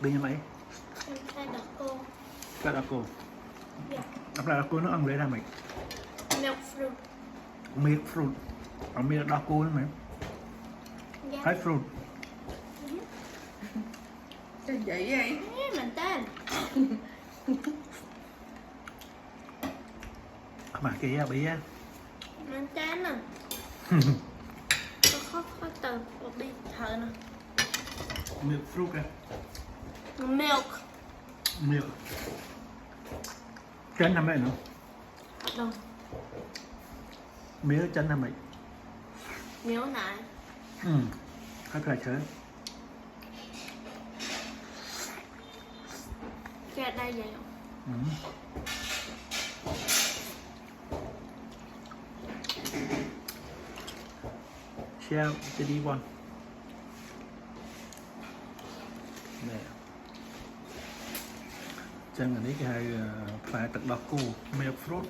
Đi như mấy? Em thay đọc cô. Cái đó cô. Dạ. Đọc là cô nó ăn lấy ra mày. Milk fruit. Milk fruit. Còn milk đó cô nữa mày. Dạ. High fruit. Sao vậy vậy? Mình tên. Mà kia bí á. Mình tên nè. Có từ một đi thở nè. Milk fruit á. Milk. Milk. Chân hả mày nữa? Đâu? Milk chân hả mày? Miếu nại. Hết rồi chứ. Cái đây vậy không? Share cho đi one. Nè. Chân ở đây cái hai phải tận đọc cô milk fruit.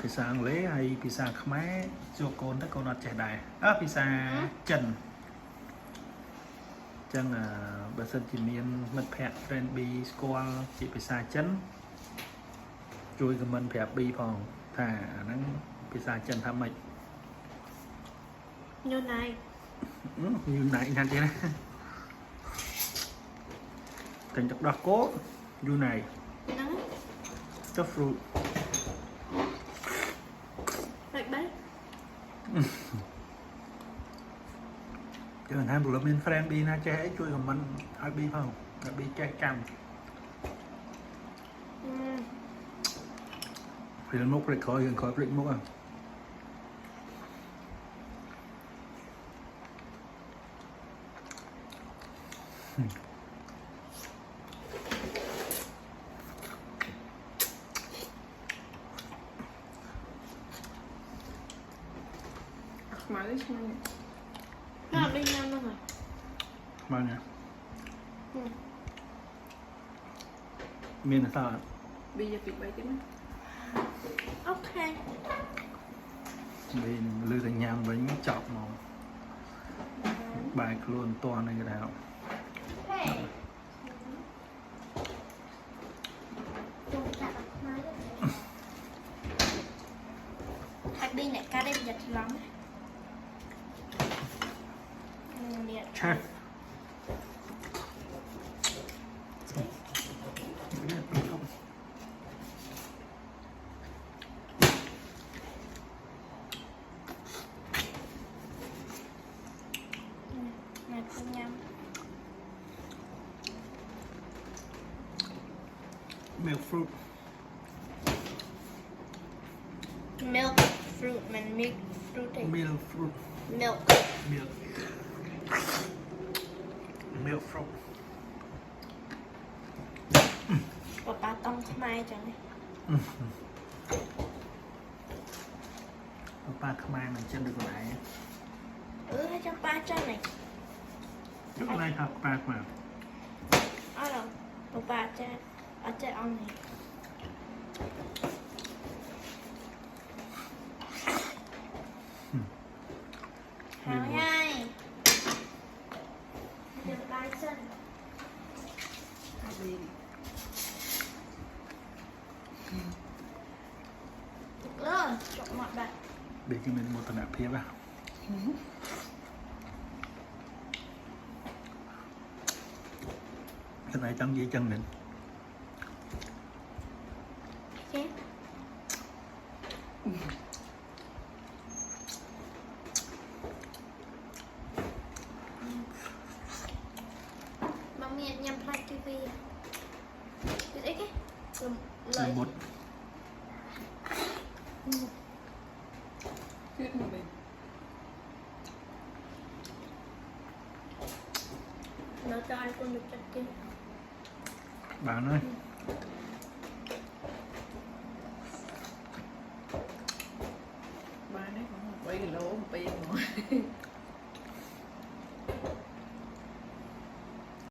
Pizza ăn lấy hay pizza khmer cho con đó con nó trẻ đài pizza chân chân bà sân chỉ miền mật phẹt friend bi squall chị pizza chân chui cái mình phẹt bi phòng thả nắng pizza chân tham mệnh Như này. như này nhanh thế này thành độc đọc cố như này Nắng. cho fruit Đấy. chứ hai bữa mình friend bi na che chui của mình ai bi không ai bi che cam thì nó mốc rịch khỏi gần khỏi rịch mốc à Mà cái gì? Nó đi nhanh luôn rồi. mà nè miền là sao ạ? Bây giờ việc bài tính. Ok. Bên lư thành nhằm với những chọc màu bài luôn toàn này cái nào Hạt đi này cá đẹp giật lắm. Chef Này không nhắm. milk fruit Milk fruit mình milk fruit thì milk fruit milk. milk milk fruit Bà tông mai chẳng này. ba khmer mình chân được lại Hay cho ba chân này. trước nay học ba mà Ở đâu? Bà chân. Ở trên ông này. Hào nhai. Được ba chân. Đi. Được, chọn mọi bạn. để cho mình một tuần nạp phía vào cái này chân dây chân mình Ok. Mami nhâm play TV. Cái cái. Lợi. một Chết mà mình. Nó cho ai con được chặt kia. bạn ơi Ba đấy cũng 1 kg 1 tiền rồi.